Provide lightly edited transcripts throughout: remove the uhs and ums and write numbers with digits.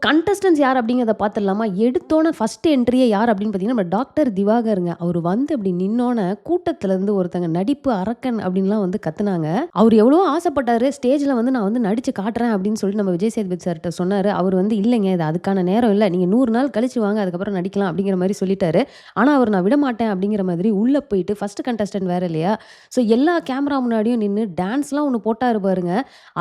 Contestants யார் அப்படிங்கிறத பார்த்துடலாமா? எடுத்தோனே ஃபர்ஸ்ட் என்ட்ரியே யார் அப்படின்னு பார்த்தீங்கன்னா, நம்ம டாக்டர் திவாகருங்க. அவரு வந்து அப்படி நின்னோனே, கூட்டத்திலருந்து ஒருத்தங்க நடிப்பு அரக்கன் அப்படின்லாம் வந்து கத்துனாங்க. அவரு எவ்வளவோ ஆசைப்பட்டாரு. ஸ்டேஜ்ல வந்து நான் வந்து நடிச்சு காட்டுறேன் அப்படின்னு சொல்லிட்டு நம்ம விஜய் சேதுபதி சார்ட்ட சொன்னாரு. அவரு வந்து இல்லைங்க இது அதுக்கான நேரம் இல்ல. நீங்க 100 நாள் கழிச்சு வாங்க. அதுக்கப்புறம் நடிக்கலாம் அப்படிங்கிற மாரி சொல்லிட்டாரு. ஆனா அவரு நான் விடமாட்டேன் அப்படிங்கிற மாதிரி உள்ள போயிட்டு ஃபர்ஸ்ட் கண்டஸ்டன்ட் வேற இல்லையா? ஸோ எல்லா கேமரா முன்னாடியும் நின்னு டான்ஸ்லாம் ஒண்ணு போட்டாரு பாருங்க.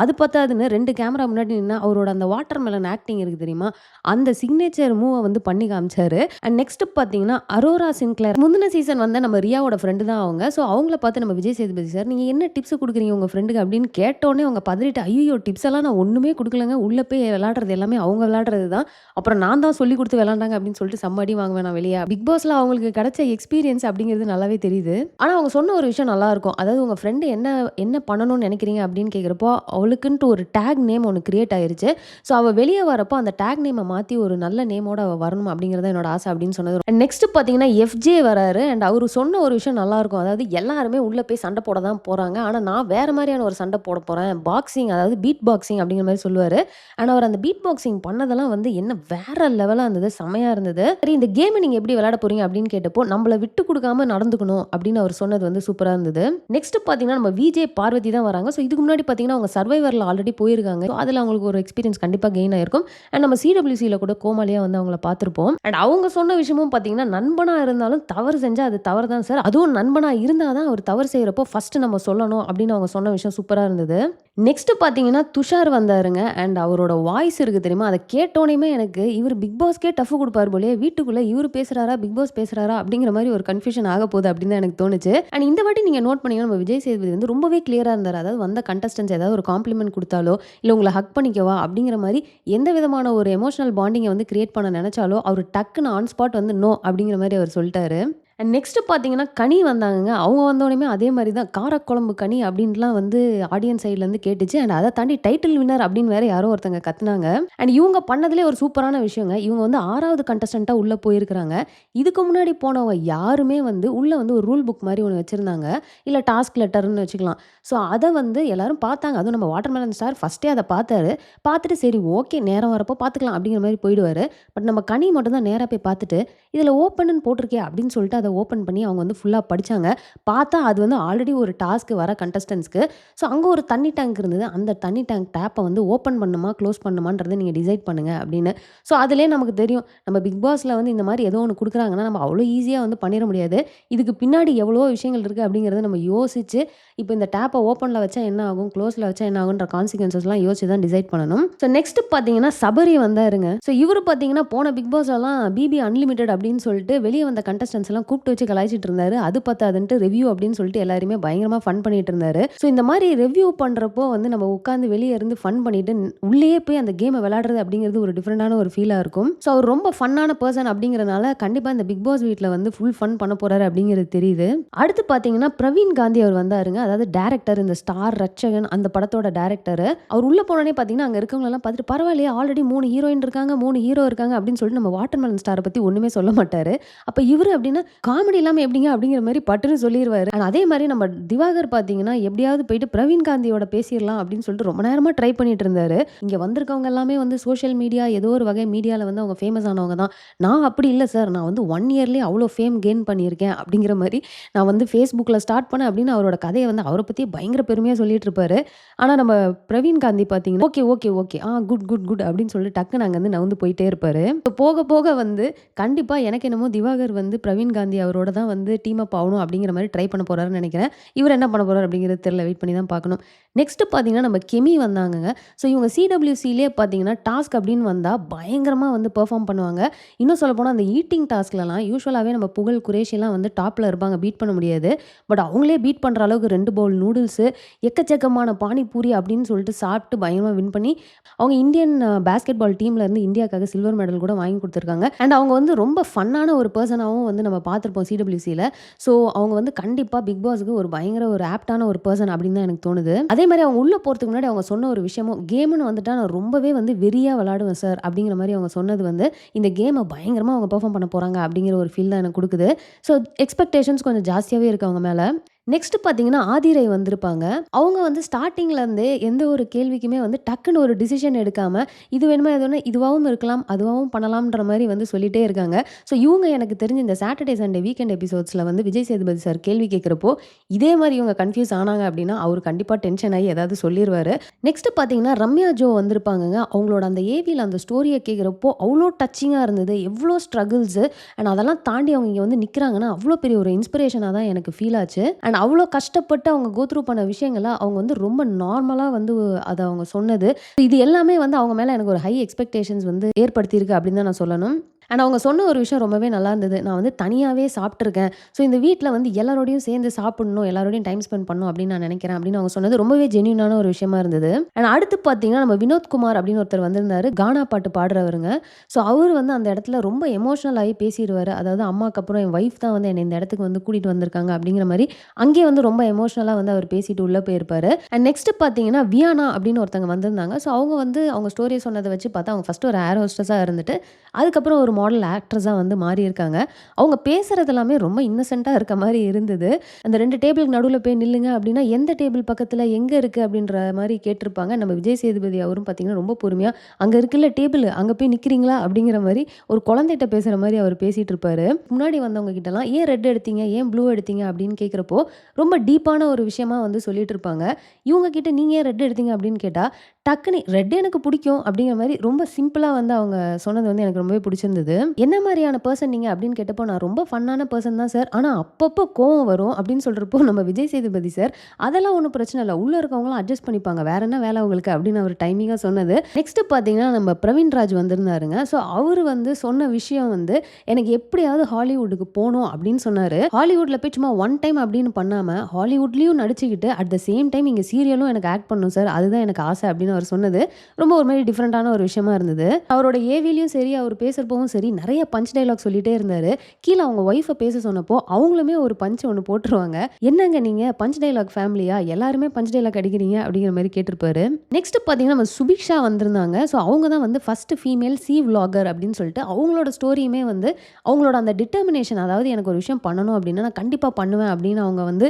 அது பத்தாதுன்னு 2 கேமரா முன்னாடி நின்னு அவரோட அந்த வாட்டர் மெலன் ஆக்டிங் இருக்கு தெரியுமா? அந்த சிக்னேச்சர் மூவ வந்து பண்ணி காமிச்சாரு. அண்ட் நெக்ஸ்ட் பார்த்தீங்கன்னா, அரோரா சின்க்ளேர் முந்தின சீசன் வந்த நம்ம ரியாவோட ஃப்ரெண்ட் தான் அவங்க. ஸோ அவங்கள பார்த்து நம்ம விஜய் சேதுபதி சார், "நீங்க என்ன டிப்ஸ் குடுக்குறீங்க உங்க ஃப்ரெண்டுக்கு?" அப்படின்னு கேட்டோனே அவங்க பதறிட்டு, "ஐய்யயோ! டிப்ஸ் எல்லாம் நான் ஒண்ணுமே குடுக்கலங்க. உள்ள போய் விளையாடுறது எல்லாமே அவங்க விளையாடுறது தான். அப்புறம் நான் தான் சொல்லிக் குடுத்து விளையாண்டாங்க" அப்படின்னு சொல்லிட்டு செம்ம அடி வாங்குவேன் நான் வெளிய. பிக் பாஸ்ல அவங்களுக்கு கிடைச்ச எக்ஸ்பீரியன்ஸ் அப்படிங்கிறது நல்லாவே தெரியுது. ஆனா அவங்க சொன்ன ஒரு விஷயம் நல்லா இருக்கும். அதாவது உங்க ஃப்ரெண்ட் என்ன என்ன பண்ணணும்னு நினைக்கிறீங்க அப்படின்னு கேட்கிறப்போ, அவளுக்குன்ட்டு ஒரு டேக் நேம் ஒண்ணு கிரியேட் ஆயிருச்சு. ஸோ அவ வெளிய வரப்போ அந்த டேக் நேம மாத்தி ஒரு நல்ல நேமோட அவ வரணும் அப்படிங்கிறது என்னோட ஆசை அப்படின்னு சொன்னது. அண்ட் நெக்ஸ்ட் பார்த்தீங்கன்னா, எஃப்ஜே வராரு. அண்ட் அவரு சொன்ன ஒரு விஷயம் நல்லாருக்கும். அதாவது எல்லாருமே உள்ள போய் சண்டை போட தான் போறாங்க. ஆனா நான் வேற மாரியான ஒரு சண்டை போட போறேன். பாக்ஸிங் அதாவது பீட் பாக்ஸிங் அப்படிங்கிற மாரி சொல்லுவாரு. அண்ட் அவர் அந்த பீட் பாக்ஸிங் பண்ணதெல்லாம் வந்து என்ன வேற லெவலா இருந்தது. செமையா இருந்தது. சரி இந்த கேம் நீங்க எப்படி விளையாட போறீங்க அப்படின்னு கேட்டப்போ, நம்மள விட்டு குடுக்காம நடந்துக்கணும் அப்படின்னு அவர் சொன்னது வந்து சூப்பரா இருந்தது. நெக்ஸ்ட் பார்த்தீங்கன்னா, நம்ம விஜே பார்வதி தான் வராங்க. ஸோ இதுக்கு முன்னாடி பார்த்தீங்கன்னா, அவங்க சர்வைவர்ல ஆல்ரெடி போயிருக்காங்க. ஸோ அதுல அவங்களுக்கு ஒரு எக்ஸ்பீரியன்ஸ் கண்டிப்பா கெயின் ஆயிருக்கும். அண்ட் நம்ம சிடபிள்யூசில கூட கோமாளியா வந்து அவங்கள பார்த்திருப்போம். அண்ட் அவங்க சொன்ன விஷயமும் பார்த்தீங்கன்னா, நண்பனா இருந்தாலும் தவறு செஞ்சா அது தவறு தான் சார். அதுவும் நண்பனா இருந்தா தான் அவர் தவறு செய்றப்போ ஃபர்ஸ்ட் நம்ம சொல்லணும் அப்படின்னு அவங்க சொன்ன விஷயம் சூப்பரா இருந்தது. நெக்ஸ்ட் பார்த்தீங்கன்னா, துஷார் வந்தாருங்க. அண்ட் அவரோட வாய்ஸ் இருக்கு தெரியுமா? அத கேட்டோனேயுமே எனக்கு இவரு பிக் பாஸ்க்கே டஃப் குடுப்பாரு போலயே. வீட்டுக்குள்ள இவரு பேசுறாரா? Big pass பேசுறாரா? அப்படிங்கிற மாரி ஒரு கன்ஃப்யூஷன் ஆக போகுது அப்படின்னு தான் எனக்கு தோணுச்சு. அண்ட் இந்த வாட்டி நீங்க நோட் பண்ணீங்கன்னா, நம்ம விஜய் சேதுபதி வந்து ரொம்பவே கிளியரா இருந்தாரு. அதாவது வந்த கண்டஸ்டன்ட்ஸ் ஏதாவது ஒரு காம்ப்ளிமெண்ட் குடுத்தாலோ, இல்ல உங்கள ஹக் பண்ணிக்கவா அப்படிங்கிற மாரி எந்த விதமான ஒரு எமோஷனல் பாண்டிங்க வந்து கிரியேட் பண்ண நெனச்சாலோ, அவரு டக்குன்னு ஆன் ஸ்பாட் வந்து நோ அப்படிங்கிற மாரி அவர் சொல்ட்டாரு. அண்ட் நெக்ஸ்ட் பார்த்தீங்கன்னா, கனி வந்தாங்கங்க. அவங்க வந்தோனயுமே அதே மாரி தான் காரக்குழம்பு கனி அப்படின்ட்டுலாம் வந்து ஆடியன்ஸ் சைட்லருந்து கேட்டுச்சு. அண்ட் அத தாண்டி டைட்டில் வின்னர் அப்படின்னு வேற யாரோ ஒருத்தங்க கத்துனாங்க. அண்ட் இவங்க பண்ணதிலே ஒரு சூப்பரான விஷயங்க. இவங்க வந்து 6வது கண்டஸ்டன்ட்டா உள்ள போயிருக்கிறாங்க. இதுக்கு முன்னாடி போனவங்க யாருமே வந்து உள்ள வந்து ஒரு ரூல் புக் மாரி ஒண்ணு வச்சிருந்தாங்க. இல்ல டாஸ்க் லெட்டர்ன்னு வச்சுக்கலாம். ஸோ அத வந்து எல்லாரும் பார்த்தாங்க. அதுவும் நம்ம வாட்டர்மெலன் ஸ்டார் ஃபர்ஸ்ட்டே அத பார்த்தாரு. பார்த்துட்டு சரி ஓகே நேரம் வரப்போ பார்த்துக்கலாம் அப்படிங்கிற மாரி போயிடுவாரு. பட் நம்ம கனி மட்டும் தான் நேரா போய் பார்த்துட்டு, "இதுல ஓப்பன்னு போட்டிருக்கே" அப்படின்னு சொல்லிட்டு அத ஓப்பன் பண்ணி அவங்க வந்து ஃபுல்லா படிச்சாங்க. பார்த்தா அது வந்து ஆல்ரெடி ஒரு டாஸ்க் வர கண்டஸ்டன்ட்ஸ்க்கு. ஸோ அங்க ஒரு தண்ணி டேங்க் இருந்தது. அந்த தண்ணி டேங்க் டேப்ப வந்து ஓப்பன் பண்ணணுமா, க்ளோஸ் பண்ணணுமான்றத நீங்க டிசைட் பண்ணுங்க அப்படின்னு. ஸோ அதிலேயே நமக்கு தெரியும். நம்ம பிக் பாஸ்ல வந்து இந்த மாரி ஏதோ ஒண்ணு குடுக்குறாங்கன்னா, நம்ம அவ்வளோ ஈஸியா வந்து பண்ணிற முடியாது. இதுக்கு பின்னாடி எவ்வளவோ விஷயங்கள் இருக்கு அப்படிங்கிறத நம்ம யோசிச்சு, இப்ப இந்த டேப்ப ஓப்பன்ல வச்சா என்ன ஆகும்? க்ளோஸ்ல வச்சா என்ன ஆகுன்ற கான்சிக்வென்சஸ்லாம் யோசிச்சு தான் டிசைட் பண்ணணும். ஸோ நெக்ஸ்ட் பார்த்தீங்கன்னா, சபரி வந்தாருங்க. ஸோ இவரு பார்த்தீங்கன்னா, போன பிக் பாஸ்லலாம் பிபி அன்லிமிட்டட் அப்படின்னு சொல்லிட்டு வெளிய வந்த கண்டஸ்டன்ட்ஸ் எல்லாம் கூப்பிட்டு வச்சு கலாய்ச்சிட்டு இருந்தாரு. அது பத்தாதுன்ட்டு ரிவ்யூ அப்படின்னு சொல்லிட்டு எல்லாருமே பயங்கரமா ஃபன் பண்ணிட்டு இருந்தாரு. ஸோ இந்த மாரி ரிவ்யூ பண்றப்போ வந்து நம்ம உட்கார்ந்து வெளிய இருந்து ஃபன் பண்ணிட்டு உள்ளேயே போய் அந்த கேம விளையாடுறது அப்படிங்கிறது ஒரு டிஃபரெண்டான ஒரு ஃபீலா இருக்கும். ஸோ அவர் ரொம்ப ஃபன்னான பெர்சன் அப்படிங்கிறனால கண்டிப்பா இந்த பிக் பாஸ் வீட்ல வந்து ஃபுல் ஃபன் பண்ண போறாரு அப்படிங்கிறது தெரியுது. அடுத்து பார்த்தீங்கன்னா, பிரவீன் காந்தி அவர் வந்தாருங்க. அதாவது டைரக்டர் இந்த ஸ்டார் ரட்சகன் அந்த படத்தோட டைரக்டர். அவர் உள்ள போனோனே பார்த்தீங்கன்னா, அங்க இருக்கவங்க எல்லாம் பார்த்துட்டு பரவாயில்லையே ஆல்ரெடி 3 ஹீரோயின் இருக்காங்க, 3 ஹீரோ இருக்காங்க அப்படின்னு சொல்லிட்டு நம்ம வாட்டர்மெலன் ஸ்டார பத்தி ஒண்ணுமே சொல்ல மாட்டாரு. அப்ப இவரு அப்படின்னா காமெடி இல்லாம எப்படிங்க அப்படிங்கிற மாரி பட்டுன்னு சொல்லிருவாரு. அண்ட் அதே மாரி நம்ம திவாகர் பார்த்தீங்கன்னா, எப்படியாவது போயிட்டு பிரவீன் காந்தியோட பேசிறலாம் அப்படின்னு சொல்லிட்டு ரொம்ப நேரமா ட்ரை பண்ணிட்டு இருந்தாரு. இங்க வந்திருக்கவங்க எல்லாமே வந்து சோஷியல் மீடியா ஏதோ ஒரு வகை மீடியால வந்து அவங்க ஃபேமஸ் ஆனவங்க தான். நான் அப்படி இல்ல சார். நான் வந்து 1 இயர்லயே அவ்ளோ ஃபேம் கெயின் பண்ணியிருக்கேன் அப்படிங்கிற மாரி நான் வந்து Facebookல ஸ்டார்ட் பண்ணேன் அப்படின்னு அவரோட கதைய வந்து அவர பத்தியே பயங்கர பெருமையா சொல்லிட்டு இருப்பாரு. ஆனா நம்ம பிரவீன் காந்தி பார்த்தீங்கன்னா, okay, okay, okay. Good, good, good அப்படின்னு சொல்லிட்டு டக்குனு அங்கருந்து நவுந்து போயிட்டே இருப்பாரு. போக போக வந்து கண்டிப்பா எனக்கு என்னமோ திவாகர் வந்து பிரவீன் காந்தி அவரோட தான் வந்து டீம் அப் ஆகணும் அப்படிங்கிற மாரி ட்ரை பண்ண போறாருன்னு நெனைக்கிறேன். இவர் என்ன பண்ண போறாரு அப்படிங்கிறது தெரியல. வெயிட் பண்ணி தான் பார்க்கணும். நெக்ஸ்ட் பார்த்தீங்கன்னா, நம்ம கெமி வந்தாங்கங்க. ஸோ இவங்க சிடபிள்யூசிலயே பார்த்தீங்கன்னா, டாஸ்க் அப்படின்னு வந்தா பயங்கரமா வந்து பெர்ஃபார்ம் பண்ணுவாங்க. இன்னும் சொல்லப்போனா அந்த ஈட்டிங் டாஸ்க்லலாம் யூசுவலாவே நம்ம புகழ், குரேஷிலாம் வந்து டாப்ல இருப்பாங்க. பீட் பண்ண முடியாது. பட் அவங்களே பீட் பண்ற அளவுக்கு 2 பவுல் நூடுல்ஸு, எக்கச்சக்கமான பானிபூரி அப்படின்னு சொல்லிட்டு சாப்பிட்டு பயங்கரமா வின் பண்ணி, அவங்க இந்தியன் பாஸ்கெட் பால் டீம்ல இருந்து இந்தியாக்காக சில்வர் மெடல் கூட வாங்கி குடுத்துருக்காங்க. அண்ட் அவங்க வந்து ரொம்ப ஃபன்னான ஒரு பெர்சனாவும் வந்து நம்ம பார்த்துருப்போம் சிடபிள்யூசில. ஸோ அவங்க வந்து கண்டிப்பா பிக் பாஸ்க்கு ஒரு பயங்கர ஒரு ஆப்ட்டான ஒரு பெர்சன் அப்படின்னு தான் எனக்கு தோணுது. அதே மாரி அவங்க உள்ள போறதுக்கு முன்னாடி அவங்க சொன்ன ஒரு விஷயமும், கேம்ன்னு வந்துட்டா நான் ரொம்பவே வந்து வெறியா விளையாடுவேன் சார் அப்படிங்கிற மாரி அவங்க சொன்னது வந்து, இந்த கேம பயங்கரமா அவங்க பெர்ஃபார்ம் பண்ண போறாங்க அப்படிங்கிற ஒரு ஃபீல் தான் எனக்கு குடுக்குது. ஸோ எக்ஸ்பெக்டேஷன்ஸ் கொஞ்சம் ஜாஸ்தியாவே இருக்கு அவங்க மேல. நெக்ஸ்ட் பார்த்தீங்கன்னா, ஆதிரை வந்திருப்பாங்க. அவங்க வந்து ஸ்டார்ட்டிங்ல இருந்தே எந்த ஒரு கேள்விக்குமே வந்து டக்குன்னு ஒரு டிசிஷன் எடுக்காம, இது வேணுமா, அது வேணுமா இதுவாவும் இருக்கலாம், அதுவாவும் பண்ணலாம்ன்ற மாரி வந்து சொல்லிட்டே இருக்காங்க. ஸோ இவங்க எனக்கு தெரிஞ்சு இந்த சாட்டர்டே, சண்டே வீக்கெண்ட் எபிசோட்ஸ்ல வந்து விஜய் சேதுபதி சார் கேள்வி கேட்கிறப்போ, இதே மாரி இவங்க கன்ஃப்யூஸ் ஆனாங்க அப்டின்னா, அவரு கண்டிப்பா டென்ஷன் ஆயி ஏதாவது சொல்லிருவாரு. நெக்ஸ்ட் பார்த்தீங்கன்னா, ரம்யா ஜோ வந்திருப்பாங்கங்க. அவங்களோட அந்த ஏவில அந்த ஸ்டோரிய கேட்கிறப்போ, அவ்ளோ டச்சிங்கா இருந்தது. எவ்ளோ ஸ்ட்ரகிள்ஸு அண்ட் அதெல்லாம் தாண்டி அவங்க இங்க வந்து நிக்கிறாங்கன்னா, அவ்ளோ பெரிய ஒரு இன்ஸ்பிரேஷனா தான் எனக்கு ஃபீல் ஆச்சு. அண்ட் அவ்ளோ கஷ்டப்பட்டு அவங்க கோ த்ரூ பண்ண விஷயங்கள அவங்க வந்து ரொம்ப நார்மலா வந்து அத அவங்க சொன்னது. இது எல்லாமே வந்து அவங்க மேல எனக்கு ஒரு ஹை எக்ஸ்பெக்டேஷன்ஸ் வந்து ஏற்படுத்தியிருக்கு அப்படின்னு தான் நான் சொல்லணும். அண்ட் அவங்க சொன்ன ஒரு விஷயம் ரொம்பவே நல்லா இருந்தது. நான் வந்து தனியாவே சாப்பிட்டுருக்கேன். ஸோ இந்த வீட்ல வந்து எல்லாரோடையும் சேர்ந்து சாப்பிடணும், எல்லாரோடையும் டைம் ஸ்பெண்ட் பண்ணணும் அப்படின்னு நான் நினைக்கிறேன் அப்படின்னு அவங்க சொன்னது ரொம்பவே ஜென்யூனான ஒரு விஷயமா இருந்தது. அண்ட் அடுத்து பார்த்தீங்கன்னா, நம்ம வினோத்குமார் அப்படின்னு ஒருத்தர் வந்திருந்தாரு. கானா பாட்டு பாடுறவருங்க. ஸோ அவரு வந்து அந்த இடத்துல ரொம்ப எமோஷனல் ஆகி பேசிருவாரு. அதாவது அம்மாக்கு அப்புறம் என் வைஃப் தான் வந்து என்னை இந்த இடத்துக்கு வந்து கூட்டிட்டு வந்திருக்காங்க அப்படிங்கிற மாரி, அங்கேயே வந்து ரொம்ப எமோஷனலா வந்து அவர் பேசிட்டு உள்ள போயிருப்பாரு. அண்ட் நெக்ஸ்ட் பார்த்தீங்கன்னா, வியானா அப்படின்னு ஒருத்தவங்க வந்திருந்தாங்க. ஸோ அவங்க வந்து அவங்க ஸ்டோரிய சொன்னத வச்சு பார்த்தா, அவங்க ஃபர்ஸ்ட் ஒரு ஏர் ஹோஸ்டஸா இருந்துட்டு, அதுக்கப்புறம் ஒரு மாடல் ஆக்ட்ரஸா வந்து மாறியிருக்காங்க. அவங்க பேசுறது எல்லாமே ரொம்ப இன்னசென்ட்டா இருக்க மாரி இருந்தது. அந்த 2 டேபிளுக்கு நடுவுல போய் நில்லுங்க அப்படின்னா, எந்த டேபிள் பக்கத்துல எங்க இருக்கு அப்படின்ற மாரி கேட்டிருப்பாங்க. நம்ம விஜய் சேதுபதி அவரும் பார்த்தீங்கன்னா, ரொம்ப பொறுமையா, "அங்க இருக்குல்ல டேபிளு, அங்க போய் நிக்கிறீங்களா?" அப்படிங்கிற மாரி ஒரு குழந்தைட்ட பேசுற மாரி அவர் பேசிட்டு இருப்பாரு. முன்னாடி வந்தவங்க கிட்டலாம், "ஏன் ரெட் எடுத்தீங்க? ஏன் ப்ளூ எடுத்தீங்க?" அப்படின்னு கேட்கிறப்போ, ரொம்ப டீப்பான ஒரு விஷயமா வந்து சொல்லிட்டு இருப்பாங்க. இவங்க கிட்ட, "நீங்க ஏன் ரெட் எடுத்தீங்க?" அப்படின்னு கேட்டா, டக்குனு "ரெட் எனக்கு பிடிக்கும்" அப்படிங்கிற மாரி ரொம்ப சிம்பிளா வந்து அவங்க சொன்னது வந்து எனக்கு ரொம்பவே பிடிச்சிருந்தது. "என்ன மாரியான பெர்சன் நீங்க?" அப்படின்னு கேட்டப்போ, "நான் ரொம்ப ஃபன்னான பெர்சன் தான் சார். ஆனா அப்பப்போ கோவம் வரும்" அப்படின்னு சொல்றப்போ, நம்ம விஜய் சேதுபதி சார், "அதெல்லாம் ஒண்ணும் பிரச்சனை இல்ல. உள்ள இருக்கவங்கலாம் அட்ஜஸ்ட் பண்ணிப்பாங்க. வேற என்ன வேலை உங்களுக்கு?" அப்படின்னு அவர் டைமிங்கா சொன்னது. நெக்ஸ்ட் பார்த்தீங்கன்னா, நம்ம பிரவீன்ராஜ் வந்திருந்தாருங்க. ஸோ அவரு வந்து சொன்ன விஷயம் வந்து, "எனக்கு எப்படியாவது ஹாலிவுட்டுக்கு போணும்" அப்படின்னு சொன்னாரு. ஹாலிவுட்ல போய் சும்மா ஒன் டைம் அப்படின்னு பண்ணாம, ஹாலிவுட்லயும் நடிச்சுக்கிட்டு, அட் த சேம் டைம் இங்க சீரியலும் எனக்கு ஆக்ட் பண்ணணும் சார். அதுதான் எனக்கு ஆசை அப்படின்னு அவர் சொன்னது, ரொம்ப ஒரு மாரி டிஃபரண்டான ஒரு விஷயமா இருந்தது. அவரோட ஏவிலயும் சரி, அவர் பேசுறப்பவும் சரி, நெறைய பஞ்ச் டயலாக் சொல்லிட்டே இருந்தாரு. கீழ அவங்க ஒய்ஃப பேச சொன்னப்போ, அவங்களுமே ஒரு பஞ்ச் ஒண்ணு போட்டுருவாங்க. "என்னங்க நீங்க பஞ்ச் டயலாக் ஃபேமிலியா? எல்லாருமே பஞ்ச் டயலாக் அடிக்கிறீங்க" அப்படிங்கிற மாரி கேட்டிருப்பாரு. நெக்ஸ்ட் பார்த்தீங்கன்னா, நம்ம சுபிக்ஷா வந்திருந்தாங்க. ஸோ அவங்க தான் வந்து ஃபர்ஸ்ட் ஃபீமேல் விளாகர் அப்படின்னு சொல்லிட்டு, அவங்களோட ஸ்டோரியுமே வந்து அவங்களோட அந்த டிட்டர்மினேஷன், அதாவது எனக்கு ஒரு விஷயம் பண்ணணும் அப்படின்னா, நான் கண்டிப்பா பண்ணுவேன் அப்படின்னு அவங்க வந்து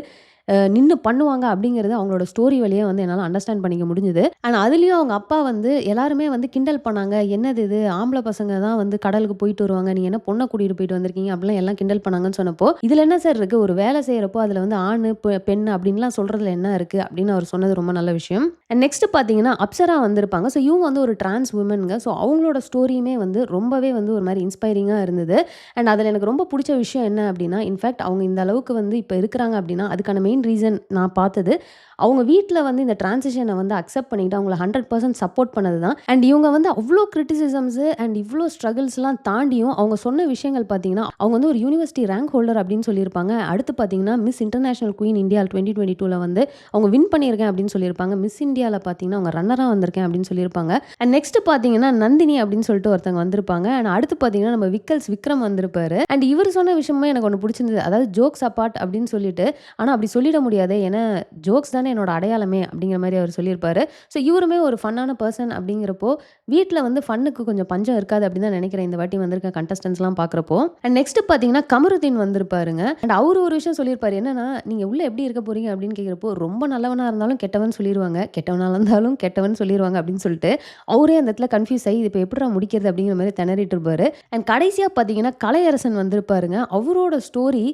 நின்னு பண்ணுவாங்க அப்படிங்கிறது அவங்களோட ஸ்டோரி வழியா வந்து என்னால அண்டர்ஸ்டாண்ட் பண்ணிக்க முடிஞ்சது. ஆனா அதுலயும் அவங்க அப்பா வந்து எல்லாருமே வந்து கிண்டல் பண்ணாங்க. "என்னது இது? ஆம்பள பசங்க தான் வந்து கடலுக்கு போயிட்டு வருவாங்க. நீங்க என்ன பொண்ண கூட்டிட்டு போயிட்டு வந்திருக்கீங்க?" அப்படிலாம் எல்லாம் கிண்டல் பண்ணாங்கன்னு சொன்னப்போ, "இதுல என்ன சார் இருக்கு? ஒரு வேலை செய்றப்போ அதுல வந்து ஆணு, பெண் அப்படின்லாம் சொல்றதுல என்ன இருக்கு?" அப்படின்னு அவர் சொன்னது ரொம்ப நல்ல விஷயம். அண்ட் நெக்ஸ்ட் பார்த்தீங்கன்னா, அப்சரா வந்திருப்பாங்க. ஸோ இவங்க வந்து ஒரு டிரான்ஸ் வுமன்ங்க. ஸோ அவங்களோட ஸ்டோரியுமே வந்து ரொம்பவே வந்து ஒரு மாரி இன்ஸ்பைரிங்கா இருந்தது. அண்ட் அதுல எனக்கு ரொம்ப புடிச்ச விஷயம் என்ன அப்படின்னா, இன்ஃபாக்ட் அவங்க இந்த அளவுக்கு வந்து இப்ப இருக்கிறாங்க அப்படின்னா, அதுக்கான மெயின் ரீசன் நான் பார்த்தது, அவங்க வீட்ல வந்து இந்த டிரான்சிஷன வந்து அக்செப்ட் பண்ணிட்டு அவங்கள 100% சப்போர்ட் பண்ணது தான். அண்ட் இவங்க வந்து அவ்ளோ கிரிட்டிசிசம்ஸ் அண்ட் இவ்ளோ ஸ்ட்ரகிள்ஸ்லாம் தாண்டியும் அவங்க சொன்ன விஷயங்கள் பார்த்தீங்கன்னா, அவங்க வந்து ஒரு யுனிவர்சிட்டி ரேங்க் ஹோல்டர் அப்படின்னு சொல்லியிருப்பாங்க. அடுத்து பார்த்தீங்கன்னா, மிஸ் இன்டர்நேஷனல் குயின் இந்தியா 2022ல வந்து அவங்க வின் பண்ணியிருக்கேன் அப்படின்னு சொல்லியிருப்பாங்க. மிஸ் இந்தியால பார்த்தீங்கன்னா, அவங்க ரன்னரா வந்திருக்கேன் அப்படின்னு சொல்லியிருப்பாங்க. அண்ட் நெக்ஸ்ட் பார்த்தீங்கன்னா, நந்தினி அப்படின்னு சொல்லிட்டு ஒருத்தவங்க வந்திருப்பாங்க. அண்ட் அடுத்து பார்த்தீங்கன்னா, நம்ம விக்ரம் வந்திருப்பாரு. அண்ட் இவரு சொன்ன விஷயமுமே எனக்கு ஒண்ணு புடிச்சிருந்தது. அதாவது ஜோக்ஸ் அபார்ட் அப்படின்னு சொல்லிட்டு, ஆனா அப்படி சொல்லிட முடியாது. ஏன்னா ஜோக்ஸ் தானே என்னோட அடையாளமே அப்படிங்கிற மாரி அவர் சொல்லியிருப்பாரு. ஸோ இவருமே ஒரு ஃபன்னான பெர்சன் அப்படிங்கிறப்போ, வீட்ல வந்து ஃபன்னுக்கு கொஞ்சம் பஞ்சம் இருக்காது அப்படின்னு தான் நினைக்கிறேன். இந்த வாட்டி வந்திருக்க கண்டஸ்டன்ட்ஸ்லாம் பார்க்குறப்போ. அண்ட் நெக்ஸ்ட் பார்த்தீங்கன்னா, கமருதீன் வந்திருப்பாருங்க. அண்ட் அவரு ஒரு விஷயம் சொல்லியிருப்பாரு. என்னன்னா, "நீங்க உள்ள எப்படி இருக்க போறீங்க?" அப்படின்னு கேட்கிறப்போ, "ரொம்ப நல்லவனா இருந்தாலும் கெட்டவன் சொல்லிருவாங்க. கெட்டவனா இருந்தாலும் கெட்டவன் சொல்லிருவாங்க" அப்படின்னு சொல்லிட்டு, அவரே அந்த இடத்துல கன்ஃப்யூஸ் ஆயி, "இது இப்ப எப்புட்றா முடிக்கிறது?" அப்படிங்கிற மாரி திணறிட்டு இருப்பாரு. அண்ட் கடைசியா பார்த்தீங்கன்னா, கலையரசன் வந்திருப்பாருங்க. அவரோட ஸ்டோரி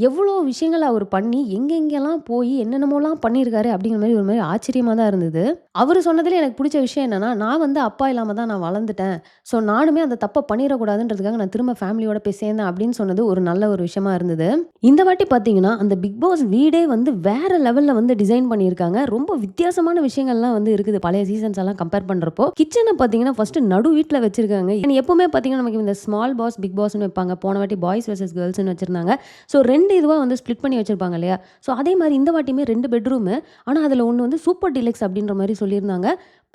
எவ்வளோ விஷயங்கள் அவர் பண்ணி, எங்கெங்கெல்லாம் போய் என்னென்னமோலாம் பண்ணியிருக்காரு அப்படிங்கிற மாரி ஒரு மாரி ஆச்சரியமா தான் இருந்தது. அவரு சொன்னதிலே எனக்கு புடிச்ச விஷயம் என்னன்னா, "நான் வந்து அப்பா இல்லாம தான் நான் வளர்ந்துட்டேன். ஸோ நானுமே அந்த தப்ப பண்ணிறக்கூடாதுன்றதுக்காக நான் திரும்ப ஃபேமிலியோட போய் சேர்ந்தேன்" அப்படின்னு சொன்னது ஒரு நல்ல ஒரு விஷயமா இருந்தது. இந்த வாட்டி பார்த்தீங்கன்னா, அந்த பிக் பாஸ் வீடே வந்து வேற லெவல்ல வந்து டிசைன் பண்ணியிருக்காங்க. ரொம்ப வித்தியாசமான விஷயங்கள்லாம் வந்து இருக்குது. பழைய சீசன்ஸ் எல்லாம் கம்பேர் பண்றப்போ. கிச்சன பார்த்தீங்கன்னா, ஃபர்ஸ்ட் நடு வீட்ல வச்சிருக்காங்க. ஏன்னா எப்பவுமே பார்த்தீங்கன்னா, நமக்கு இந்த ஸ்மால் பாஸ், பிக் பாஸ்ன்னு வைப்பாங்க. போன வாட்டி பாய்ஸ் வெர்சஸ் கேர்ள்ஸ்ன்னு வச்சிருந்தாங்க. ஸோ 2 இதுவா வந்து ஸ்ப்ளிட் பண்ணி வச்சிருப்பாங்க இல்லையா? ஸோ அதே மாரி இந்த வாட்டியுமே 2 பெட்ரூமு. ஆனா, அதுல ஒண்ணு வந்து சூப்பர் டீலக்ஸ் அப்படின்ற மாரி சொல்லியிருந்தாங்க.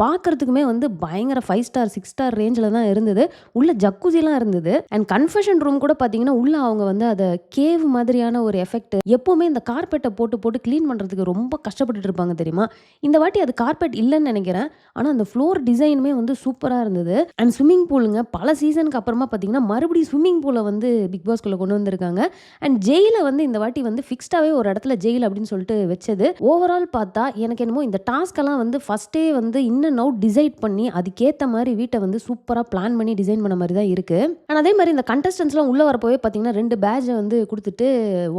பார்க்கறதுக்குமே வந்து பயங்கர 5 ஸ்டார், 6 ஸ்டார் ரேஞ்சில தான் இருந்தது. உள்ள ஜக்கூசிலாம் இருந்தது. அண்ட் கன்ஃபெஷன் ரூம் கூட பார்த்தீங்கன்னா, உள்ள அவங்க வந்து அத கேவ் மாதிரியான ஒரு எஃபெக்ட் எப்பவுமே இந்த கார்பெட்ட போட்டு, போட்டு கிளீன் பண்றதுக்கு ரொம்ப கஷ்டப்பட்டுட்டு இருப்பாங்க தெரியுமா? இந்த வாட்டி அது கார்பெட் இல்லன்னு நெனைக்கிறேன். ஆனா, அந்த ஃப்ளோர் டிசைனுமே வந்து சூப்பரா இருந்தது. அண்ட் ஸ்விம்மிங் பூலுங்க பல சீசனுக்கு அப்புறமா பார்த்தீங்கன்னா, மறுபடியும் ஸ்விம்மிங் பூல வந்து பிக் பாஸ்குள்ள கொண்டு வந்திருக்காங்க. அண்ட் ஜெயில வந்து இந்த வாட்டி வந்து ஃபிக்ஸ்டாவே ஒரு இடத்துல ஜெயில் அப்படின்னு சொல்லிட்டு வச்சது. ஓவரால் பார்த்தா எனக்கு என்னமோ இந்த டாஸ்க்கெல்லாம் வந்து ஃபர்ஸ்ட்டே வந்து இன் அண்ட் அவுட் டிசைட் பண்ணி அதுக்கேத்த மாரி வீட்ட வந்து சூப்பரா பிளான் பண்ணி டிசைன் பண்ண மாரி தான் இருக்கு. அண்ட் அதே மாரி இந்த கண்டஸ்டன்ட்ஸ்லாம் உள்ள வரப்போவே பார்த்தீங்கன்னா, 2 பேட்ஜ வந்து குடுத்துட்டு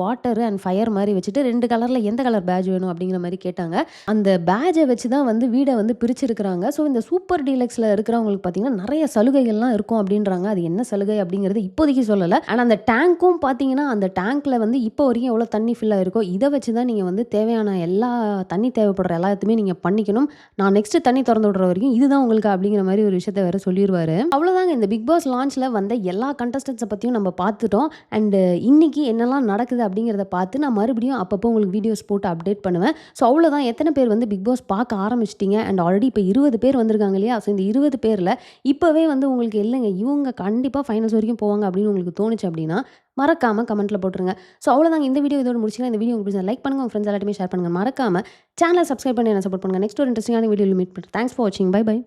வாட்டர் அண்ட் ஃபயர் மாரி வச்சுட்டு 2 கலர்ல எந்த கலர் பேட்ஜ் வேணும் அப்படிங்கிற மாரி கேட்டாங்க. அந்த பேட்ஜ வச்சு தான் வந்து வீட வந்து பிரிச்சிருக்கிறாங்க. ஸோ இந்த சூப்பர் டீலக்ஸ்ல இருக்கிறவங்களுக்கு பார்த்தீங்கன்னா, நெறைய சலுகைகள்லாம் இருக்கும் அப்படின்றாங்க. அது என்ன சலுகை அப்படிங்கிறது இப்போதைக்கு சொல்லல. ஆனா அந்த டேங்க்கும் பார்த்தீங்கன்னா, அந்த டேங்க்ல வந்து இப்போ வரைக்கும் எவ்வளோ தண்ணி ஃபில் ஆயிருக்கோ, இத வச்சு தான் நீங்க வந்து தேவையான எல்லா தண்ணி தேவைப்படுற எல்லாத்தையுமே நீங்க பண்ணிக்கணும். நான் நெக்ஸ்ட் தண்ணி தொறந்து விடுற வரைக்கும் இதுதான் உங்களுக்கு அப்படிங்கிற மாரி ஒரு விஷயத்த வேற சொல்லிருவாரு. அவ்வளோதாங்க இந்த பிக் பாஸ் லான்ச்ல வந்த எல்லா கண்டஸ்டன்ட்ஸ பத்தியும் நம்ம பார்த்துட்டோம். அண்ட் இன்னைக்கு என்னலாம் நடக்குது அப்படிங்கிறத பார்த்து நான் மறுபடியும் அப்பப்போ உங்களுக்கு வீடியோஸ் போட்டு அப்டேட் பண்ணுவேன். ஸோ அவ்வளோதான் எத்தனை பேர் வந்து பிக் பாஸ் பார்க்க ஆரம்பிச்சிட்டீங்க அண்ட் ஆல்ரெடி இப்போ 20 பேர் வந்திருக்காங்க இல்லையா? ஸோ இந்த 20 பேர்ல இப்பவே வந்து உங்களுக்கு இல்லைங்க இவங்க கண்டிப்பா ஃபைனல்ஸ் வரைக்கும் போவாங்க அப்படின்னு உங்களுக்கு தோணுச்சு அப்படின்னா, மறக்காம கமெண்ட்ல போட்டுருங்க. ஸோ அவ்வளோதாங்க இந்த வீடியோ இதோட முடிச்சுக்கலாம். இந்த வீடியோ உங்களுக்கு பிடிச்சா லைக் பண்ணுங்க. உங்க ஃப்ரெண்ட்ஸ் எல்லாத்தையுமே ஷேர் பண்ணுங்க. மறக்காம சேனலை சப்ஸ்கிரைப் பண்ணி என்ன சப்போர்ட் பண்ணுங்க. நெக்ஸ்ட் ஒரு இன்ட்ரெஸ்டிங்கான வீடியோல மீட் பண்ணுறேன். தேங்க்ஸ் ஃபார் வாட்சிங். Bye by.